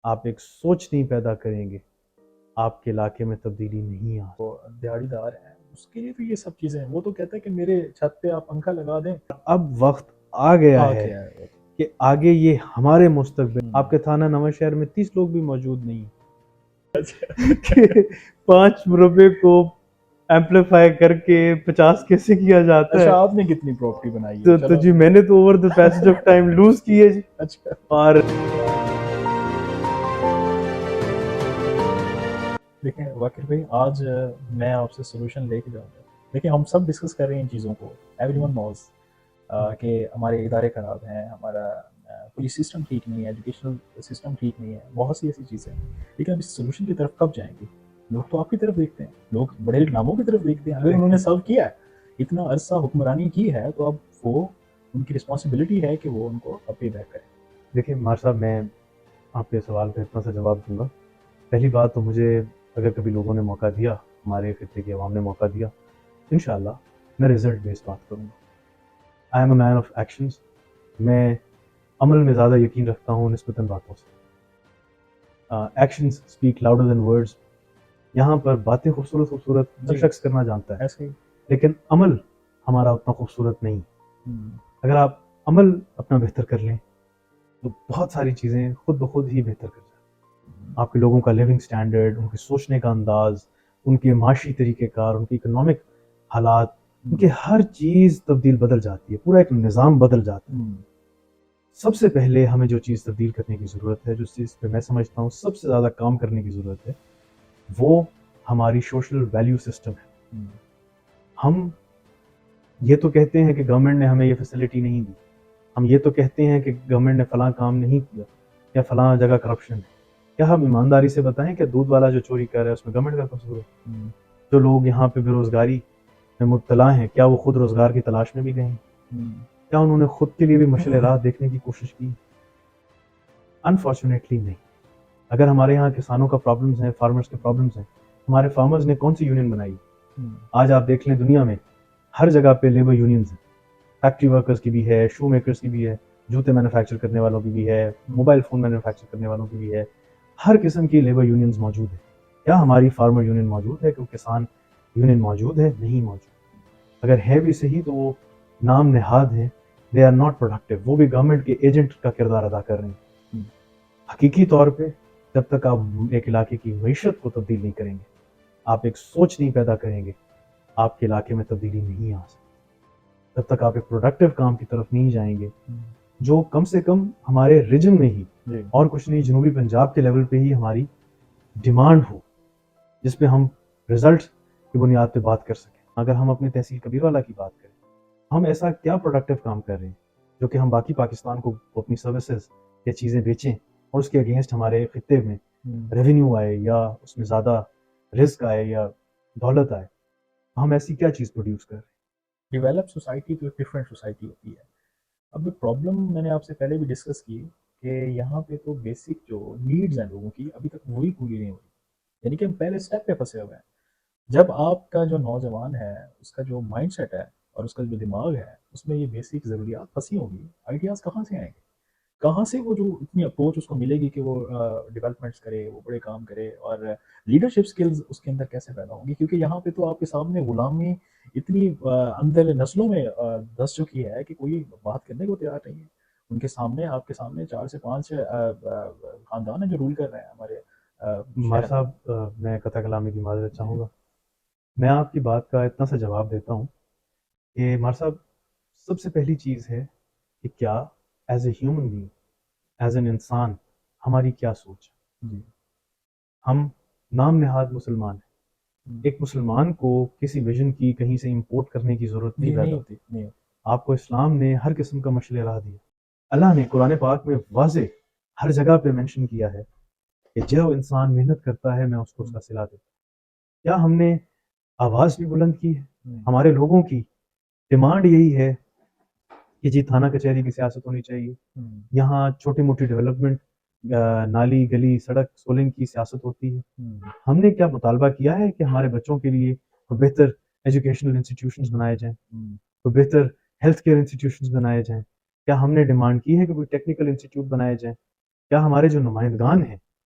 آپ ایک سوچ نہیں پیدا کریں گے، آپ کے علاقے میں تبدیلی نہیں آ سکتی۔ وہ دیہڑی دار ہے، اس کے لیے تو یہ سب چیزیں ہیں۔ وہ تو کہتا ہے کہ میرے چھت پہ آپ پنکھا لگا دیں، اب وقت آ گیا آ ہے کے آئے۔ کہ آگے یہ ہمارے مستقبل، آپ کے تھانہ نواں شہر میں 30 لوگ بھی موجود نہیں کہ 5 مربع کو ایمپلیفائی کر کے 50 کیسے کیا جاتا ہے۔ اچھا، آپ نے کتنی پراپرٹی بنائی ہے؟ تو چلو جی میں نے تو over the passage of time lose کی ہے جی، اچھا، اور دیکھیں واقعی بھائی، آج میں آپ سے سولوشن لے کے جاؤں گا۔ دیکھیں ہم سب ڈسکس کر رہے ہیں ان چیزوں کو، ایوری ون نوز کہ ہمارے ادارے خراب ہیں، ہمارا پولیس سسٹم ٹھیک نہیں ہے، ایجوکیشنل سسٹم ٹھیک نہیں ہے، بہت سی ایسی چیزیں ہیں۔ لیکن اب اس سولوشن کی طرف کب جائیں گے؟ لوگ تو آپ کی طرف دیکھتے ہیں، لوگ بڑے ناموں کی طرف دیکھتے ہیں۔ اگر انہوں نے سرو کیا ہے، اتنا عرصہ حکمرانی کی ہے، تو اب وہ ان کی رسپانسبلٹی ہے کہ وہ ان کو پے بیک کریں۔ دیکھیں مار صاحب، میں آپ کے سوال کا اتنا سا جواب دوں گا۔ پہلی بات تو مجھے اگر کبھی لوگوں نے موقع دیا، ہمارے خطے کی عوام نے موقع دیا، انشاءاللہ میں رزلٹ بیس بات کروں گا۔ I am a man of actions, میں عمل میں زیادہ یقین رکھتا ہوں نسبتاً باتوں سے۔ Actions speak louder than words. یہاں پر باتیں خوبصورت ہر شخص کرنا جانتا ہے، ایسے ہی لیکن عمل ہمارا اتنا خوبصورت نہیں۔ اگر آپ عمل اپنا بہتر کر لیں تو بہت ساری چیزیں خود بخود ہی بہتر کر جائیں۔ آپ کے لوگوں کا لیونگ سٹینڈرڈ، ان کے سوچنے کا انداز، ان کے معاشی طریقہ کار، ان کی اکنامک حالات، ان کے ہر چیز تبدیل بدل جاتی ہے، پورا ایک نظام بدل جاتا ہے۔ سب سے پہلے ہمیں جو چیز تبدیل کرنے کی ضرورت ہے، جو چیز پہ میں سمجھتا ہوں سب سے زیادہ کام کرنے کی ضرورت ہے، وہ ہماری سوشل ویلیو سسٹم ہے۔ ہم یہ تو کہتے ہیں کہ گورنمنٹ نے ہمیں یہ فیسلٹی نہیں دی، ہم یہ تو کہتے ہیں کہ گورنمنٹ نے فلاں کام نہیں کیا یا فلاں جگہ کرپشن ہے۔ کیا ہم ایمانداری سے بتائیں کہ دودھ والا جو چوری کر رہا ہے اس میں گورنمنٹ کا قصور ہے؟ جو لوگ یہاں پہ بے روزگاری میں مبتلا ہیں، کیا وہ خود روزگار کی تلاش میں بھی گئے ہیں؟ کیا انہوں نے خود کے لیے بھی مشعل راہ دیکھنے کی کوشش کی؟ انفارچونیٹلی نہیں۔ اگر ہمارے یہاں کسانوں کا پرابلمز ہیں، فارمرز کے پرابلمز ہیں، ہمارے فارمرز نے کون سی یونین بنائی؟ آج آپ دیکھ لیں دنیا میں ہر جگہ پہ لیبر یونینز ہیں، فیکٹری ورکرز کی بھی ہے، شو میکرز کی بھی ہے، جوتے مینوفیکچر کرنے والوں کی بھی ہے، موبائل فون مینوفیکچر کرنے والوں کی بھی ہے، ہر قسم کی لیبر یونینز موجود ہیں۔ کیا ہماری فارمر یونین موجود ہے؟ کہ کسان یونین موجود ہے؟ نہیں موجود۔ اگر ہے بھی صحیح تو وہ نام نہاد ہیں، دے آر ناٹ پروڈکٹیو، وہ بھی گورنمنٹ کے ایجنٹ کا کردار ادا کر رہے ہیں۔ حقیقی طور پہ جب تک آپ ایک علاقے کی معیشت کو تبدیل نہیں کریں گے، آپ ایک سوچ نہیں پیدا کریں گے، آپ کے علاقے میں تبدیلی نہیں آ سکتی۔ جب تک آپ ایک پروڈکٹیو کام کی طرف نہیں جائیں گے، جو کم سے کم ہمارے ریجن میں ہی اور کچھ نہیں، جنوبی پنجاب کے لیول پہ ہی ہماری ڈیمانڈ ہو، جس پہ ہم رزلٹ کی بنیاد پہ بات کر سکیں۔ اگر ہم اپنے تحصیل کبیر والا کی بات کریں، ہم ایسا کیا پروڈکٹیو کام کر رہے ہیں جو کہ ہم باقی پاکستان کو اپنی سروسز یا چیزیں بیچیں اور اس کے اگینسٹ ہمارے خطے میں ریونیو آئے یا اس میں زیادہ رزق آئے یا دولت آئے؟ ہم ایسی کیا چیز پروڈیوس کر رہے ہیں؟ ڈیولپ سوسائٹی تو ایک ڈفرینٹ سوسائٹی ہوتی ہے۔ اب پرابلم میں نے آپ سے پہلے بھی ڈسکس کی کہ یہاں پہ تو بیسک جو نیڈز ہیں لوگوں کی ابھی تک وہی پوری نہیں ہوئی، یعنی کہ ہم پہلے اسٹیپ پہ پھنسے ہوئے ہیں۔ جب آپ کا جو نوجوان ہے اس کا جو مائنڈ سیٹ ہے اور اس کا جو دماغ ہے اس میں یہ بیسک ضروریات پھنسی ہوں گی، آئیڈیاز کہاں سے آئیں گے؟ کہاں سے وہ جو اتنی اپروچ اس کو ملے گی کہ وہ ڈیولپمنٹس کرے، وہ بڑے کام کرے، اور لیڈرشپ سکلز اس کے اندر کیسے پیدا ہوں گی؟ کیونکہ یہاں پہ تو آپ کے سامنے غلامی اتنی اندر نسلوں میں دس چکی ہے کہ کوئی بات کرنے کو تیار نہیں ہے۔ ان کے سامنے، آپ کے سامنے 4 سے 5 خاندان ہیں جو رول کر رہے ہیں ہمارے مار شہر میں۔ صاحب میں قطع کلامی کی معذرت چاہوں گا۔ میں آپ کی بات کا اتنا سا جواب دیتا ہوں کہ مار صاحب سب سے پہلی چیز ہے کہ کیا as a human being, as an انسان، ہماری کیا سوچ ہے؟ ہم نام نہاد مسلمان ہیں۔ ایک مسلمان کو کسی ویژن کی کہیں سے امپورٹ کرنے کی ضرورت نہیں پیدا ہوتی، نہیں ہوتی۔ آپ کو اسلام نے ہر قسم کا مشعل راہ دیا۔ اللہ نے قرآن پاک میں واضح ہر جگہ پہ مینشن کیا ہے کہ جو انسان محنت کرتا ہے میں اس کو اس کا صلہ دیتا ہوں۔ کیا ہم نے آواز بھی بلند کی ہے؟ ہمارے لوگوں کی ڈیمانڈ یہی ہے کہ جی تھانہ کچہری کی سیاست ہونی چاہیے، یہاں چھوٹی موٹی ڈیولپمنٹ، نالی گلی سڑک سولنگ کی سیاست ہوتی ہے۔ ہم نے کیا مطالبہ کیا ہے کہ ہمارے بچوں کے لیے بہتر ایجوکیشنل انسٹیٹیوشنز بنائے جائیں، بہتر ہیلتھ کیئر انسٹیٹیوشنز بنائے جائیں؟ کیا ہم نے ڈیمانڈ کی ہے کہ کوئی ٹیکنیکل انسٹیٹیوٹ بنائے جائیں؟ کیا ہمارے جو نمائندگان ہیں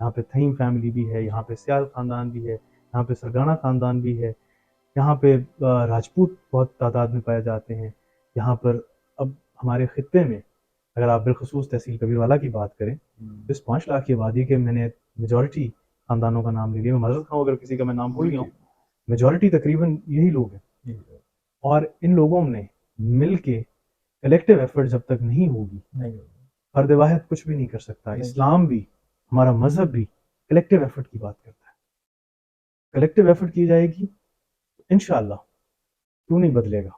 یہاں پہ تھیم فیملی بھی ہے، یہاں پہ سیال خاندان بھی ہے، یہاں پہ سرگانہ خاندان بھی ہے، یہاں پہ راجپوت بہت تعداد میں پائے جاتے ہیں. یہاں پر اب ہمارے خطے میں اگر آپ بالخصوص تحصیل کبیروالا کی بات کریں تو اس 5 لاکھ کی آبادی کے میں نے میجورٹی خاندانوں کا نام لے لیا. میں معذرت خواہ اگر کسی کا میں نام بھول گیا ہوں. میجورٹی تقریباً یہی لوگ ہیں، اور ان لوگوں نے مل کے کلیکٹیو ایفرٹ جب تک نہیں ہوگی، فرد واحد کچھ بھی نہیں کر سکتا. اسلام بھی، ہمارا مذہب بھی کلیکٹیو ایفرٹ کی بات کرتا ہے. کلیکٹیو ایفرٹ کی جائے گی انشاءاللہ. کیوں نہیں بدلے گا؟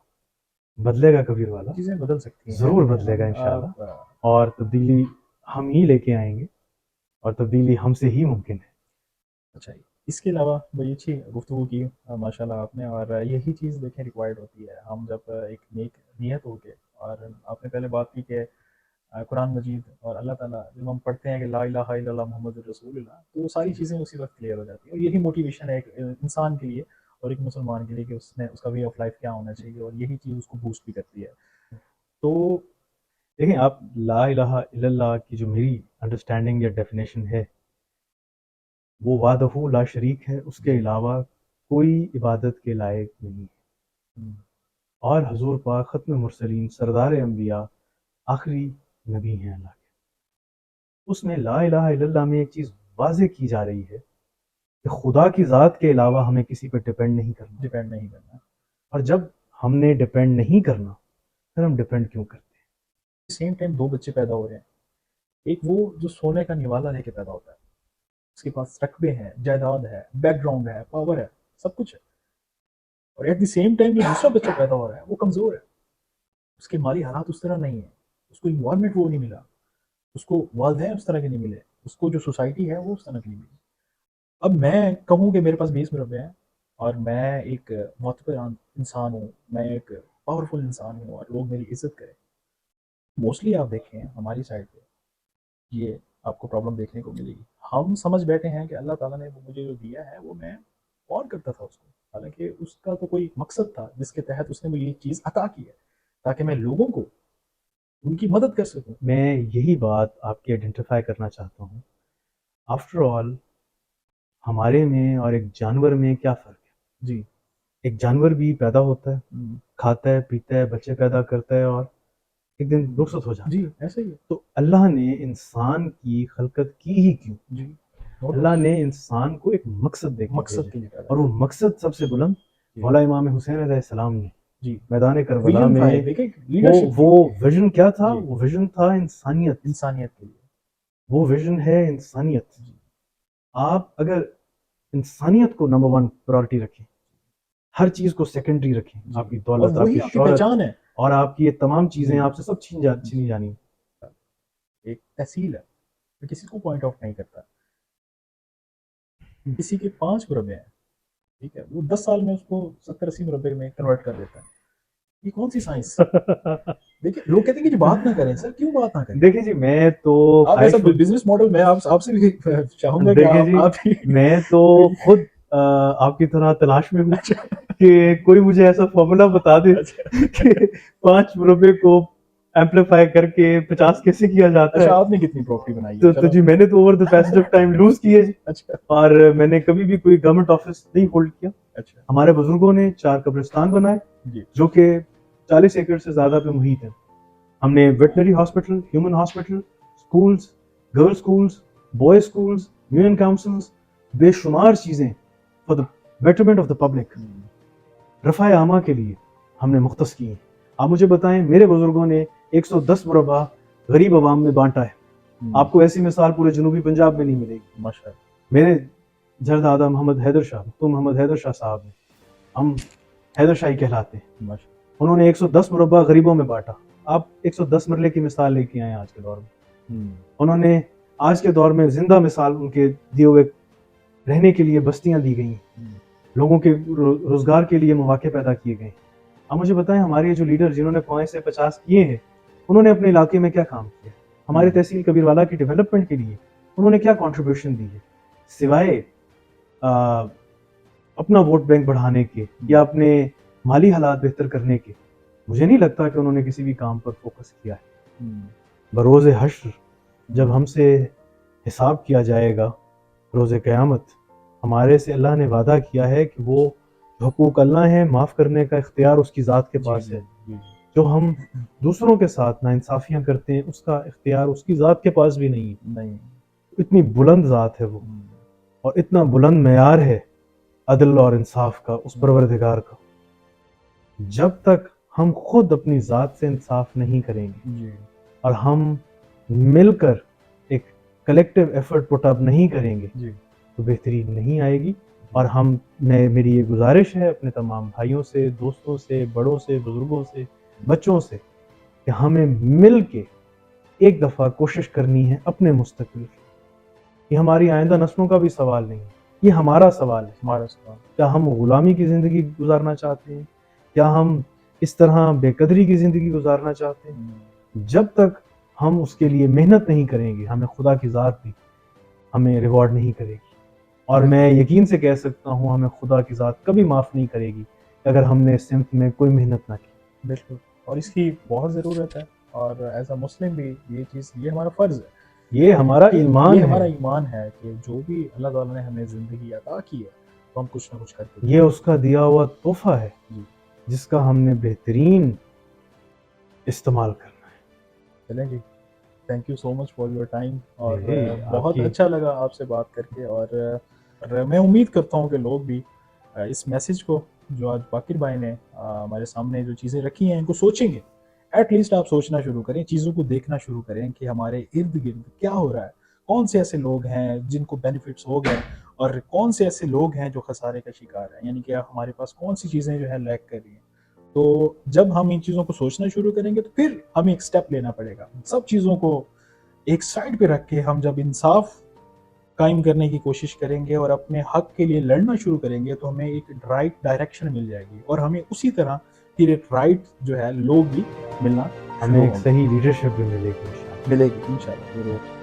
بدلے گا کبیر والا، چیزیں بدل سکتی ہیں، ضرور بدلے گا انشاءاللہ، اور تبدیلی ہم ہی لے کے آئیں گے، اور تبدیلی ہم سے ہی ممکن ہے. اچھا، اس کے علاوہ بڑی اچھی گفتگو کی ماشاءاللہ آپ نے، اور یہی چیز دیکھیں ریکوائرڈ ہوتی ہے. ہم جب ایک نیک نیت ہو کے، اور آپ نے پہلے بات کی کہ قرآن مجید اور اللہ تعالیٰ جب ہم پڑھتے ہیں کہ لا الہ الا اللہ محمد رسول اللہ، تو وہ ساری چیزیں اسی وقت کلیئر ہو جاتی ہیں. اور یہی موٹیویشن ہے ایک انسان کے لیے اور ایک مسلمان کے لیے کہ اس کا وے آف لائف کیا ہونا چاہیے، اور یہی چیز اس کو بوسٹ بھی کرتی ہے. تو دیکھیں آپ، لا الہ الا اللہ کی جو میری انڈرسٹینڈنگ یا ڈیفینیشن ہے وہ وحدہ لا شریک ہے، اس کے علاوہ کوئی عبادت کے لائق نہیں ہے. اور حضور پاک ختم مرسلین، سردار انبیاء، آخری نبی ہیں اللہ کے. اس میں لا الہ الا اللہ میں ایک چیز واضح کی جا رہی ہے کہ خدا کی ذات کے علاوہ ہمیں کسی پہ ڈیپینڈ نہیں کرنا. اور جب ہم نے ڈیپینڈ نہیں کرنا، پھر ہم ڈیپینڈ کیوں کرتے ہیں؟ سیم ٹائم 2 بچے پیدا ہو رہے ہیں. ایک وہ جو سونے کا نوالا لے کے پیدا ہوتا ہے، اس کے پاس رقبے ہیں، جائیداد ہے، بیک گراؤنڈ ہے، پاور ہے، سب کچھ ہے. اور ایٹ دی سیم ٹائم جو دوسرا بچہ پیدا ہو رہا ہے وہ کمزور ہے، اس کے مالی حالات اس طرح نہیں ہیں، اس کو انوائرمنٹ وہ نہیں ملا، اس کو والدین اس طرح کے نہیں ملے، اس کو جو سوسائٹی ہے وہ اس طرح کی نہیں ملی. اب میں کہوں کہ میرے پاس 20 مربع ہیں اور میں ایک معتبر انسان ہوں، میں ایک پاورفل انسان ہوں اور لوگ میری عزت کریں. موسٹلی آپ دیکھیں ہماری سائڈ پہ یہ آپ کو پرابلم دیکھنے کو ملے گی. ہم سمجھ بیٹھے ہیں کہ اللہ تعالیٰ نے مجھے جو دیا ہے وہ میں اور کرتا تھا اس کو، حالانکہ اس کا تو کوئی مقصد تھا جس کے تحت اس نے مجھے یہ چیز عطا کی ہے تاکہ میں لوگوں کو ان کی مدد کر سکوں. میں یہی بات آپ کی آئیڈینٹیفائی کرنا چاہتا ہوں. آفٹر آل ہمارے میں اور ایک جانور میں کیا فرق ہے؟ جی، ایک جانور بھی پیدا ہوتا ہے، کھاتا ہے، پیتا ہے، بچے پیدا کرتا ہے، اور ایک دن رخصت ہو جاتا ہے. جی ایسے ہی ہے. تو اللہ نے انسان کی خلقت کی ہی کیوں؟ جی، اللہ نے انسان کو ایک مقصد دے کے مقصد بھیجا، کے لیے پیدا اور وہ مقصد سب سے بلند مولا امام حسین علیہ السلام نے جی میدان کربلا ویژن تھا. میں دیکھیں لیڈرشپ وہ ویژن کیا تھا؟ جی. وہ ویژن تھا انسانیت. انسانیت کے لیے وہ ویژن ہے انسانیت. جی. آپ اگر انسانیت کو نمبر 1 پرائورٹی رکھیں، ہر چیز کو سیکنڈری رکھیں، جی. آپ کی اور دولت، آپ وہی کی آپ کی شہرت پہچان ہے. اور آپ کی یہ تمام چیزیں جی. آپ سے سب چھینی جانی. ایک تحصیل ہے، میں کسی کو پوائنٹ آؤٹ نہیں کرتا. کسی کے 5 مربع ہیں، ٹھیک ہے، وہ 10 سال میں اس کو 70-80 مربع میں کنورٹ کر دیتا ہے. یہ کون سی سائنس؟ دیکھیں لوگ کہتے ہیں کہ جو بات نہ کریں. سر کیوں بات نہ کریں؟ دیکھیں جی، میں تو آپ ایسا بزنس ماڈل میں آپ سے بھی چاہوں گا دیکھیں جی، میں تو خود آپ کی طرح تلاش میں ہوں کہ کوئی مجھے ایسا فارمولا بتا دے کہ 5 مربع کو ایمپلیفائی کر کے 50 کیسے کیا جاتا ہے. آپ نے کتنی پراپرٹی بنائی ہے؟ تو جی میں نے تو over the passage of time lose کیے جی. اچھا. اور میں نے کبھی بھی کوئی گورنمنٹ آفس نہیں ہولڈ کیا. اچھا. ہمارے بزرگوں نے 4 قبرستان بنائے جی. جو کہ 40 ایکڑ سے زیادہ پہ محیط ہے. ہم نے veterinary hospital, human hospital, schools, girl schools, boys schools, union councils, بے شمار چیزیں for the betterment of the public, رفع عامہ کے لیے ہم نے مختص کی ہیں. آپ مجھے بتائیں، میرے بزرگوں نے 110 مربع غریب عوام میں بانٹا ہے. آپ کو ایسی مثال پورے جنوبی پنجاب میں نہیں ملے گی. ماشاءاللہ. میرے جد دادا محمد حیدر شاہ، تو محمد حیدر شاہ صاحب نے، ہم حیدر شاہی کہلاتے ہیں، انہوں نے 110 مربع غریبوں میں بانٹا. آپ 110 مرلے کی مثال لے کے آئے آج کے دور میں. انہوں نے آج کے دور میں زندہ مثال ان کے دیے ہوئے رہنے کے لیے بستیاں دی گئی ہیں، لوگوں کے روزگار کے لیے مواقع پیدا کیے گئے. آپ مجھے بتائیں، ہمارے جو لیڈر جنہوں نے 5 سے 50 کیے ہیں، انہوں نے اپنے علاقے میں کیا کام کیا؟ ہمارے تحصیل کبیروالا کی ڈیولپمنٹ کے لیے انہوں نے کیا کنٹریبیوشن دی ہے سوائے اپنا ووٹ بینک بڑھانے کے یا اپنے مالی حالات بہتر کرنے کے؟ مجھے نہیں لگتا کہ انہوں نے کسی بھی کام پر فوکس کیا ہے. بروز حشر جب ہم سے حساب کیا جائے گا روز قیامت ہمارے سے اللہ نے وعدہ کیا ہے کہ وہ حقوق اللہ ہیں، معاف کرنے کا اختیار اس کی ذات کے پاس ہے. جو ہم دوسروں کے ساتھ ناانصافیاں کرتے ہیں اس کا اختیار اس کی ذات کے پاس بھی نہیں ہے. اتنی بلند ذات ہے وہ، اور اتنا بلند معیار ہے عدل اور انصاف کا اس پروردگار کا. جب تک ہم خود اپنی ذات سے انصاف نہیں کریں گے اور ہم مل کر ایک کلیکٹیو ایفرٹ پٹ اپ نہیں کریں گے تو بہتری نہیں آئے گی. اور میری یہ گزارش ہے اپنے تمام بھائیوں سے، دوستوں سے، بڑوں سے، بزرگوں سے، بچوں سے، کہ ہمیں مل کے ایک دفعہ کوشش کرنی ہے اپنے مستقبل کی. یہ ہماری آئندہ نسلوں کا بھی سوال نہیں ہے، یہ ہمارا سوال ہے. ہمارا سوال کیا ہم غلامی کی زندگی گزارنا چاہتے ہیں؟ کیا ہم اس طرح بے قدری کی زندگی گزارنا چاہتے ہیں؟ جب تک ہم اس کے لیے محنت نہیں کریں گے ہمیں خدا کی ذات بھی ہمیں ریوارڈ نہیں کرے گی. اور میں یقین سے کہہ سکتا ہوں ہمیں خدا کی ذات کبھی معاف نہیں کرے گی اگر ہم نے اس سمت میں کوئی محنت نہ کی. بالکل، اور اس کی بہت ضرورت ہے، اور ایز اے مسلم بھی یہ چیز، یہ ہمارا فرض ہے، یہ ہمارا ایمان یہ ہمارا ہے، ایمان ہے کہ جو بھی اللہ تعالیٰ نے ہمیں زندگی عطا کی ہے تو ہم کچھ نہ کچھ کرتے یہ اس کا دیا ہوا تحفہ ہے جس کا ہم نے بہترین استعمال کرنا ہے. چلیں جی، thank you so much for your time, اور آپ بہت کی اچھا لگا آپ سے بات کر کے. اور میں امید کرتا ہوں کہ لوگ بھی اس میسج کو جو آج باقر بھائی نے ہمارے سامنے جو چیزیں رکھی ہیں ان کو سوچیں گے. ایٹ لیسٹ آپ سوچنا شروع کریں، چیزوں کو دیکھنا شروع کریں کہ ہمارے ارد گرد کیا ہو رہا ہے، کون سے ایسے لوگ ہیں جن کو بینیفٹس ہو گئے، اور کون سے ایسے لوگ ہیں جو خسارے کا شکار ہیں، یعنی کہ ہمارے پاس کون سی چیزیں جو ہے لیک کر رہی ہیں. تو جب ہم ان چیزوں کو سوچنا شروع کریں گے تو پھر ہمیں ایک سٹیپ لینا پڑے گا. سب چیزوں کو ایک سائڈ پہ رکھ کے ہم جب انصاف قائم کرنے کی کوشش کریں گے اور اپنے حق کے لیے لڑنا شروع کریں گے تو ہمیں ایک رائٹ ڈائریکشن مل جائے گی، اور ہمیں اسی طرح پھر ایک رائٹ جو ہے لوگ بھی ملنا ہمیں ایک صحیح لیڈرشپ بھی ملے گی. ملے گی انشاءاللہ ضرور.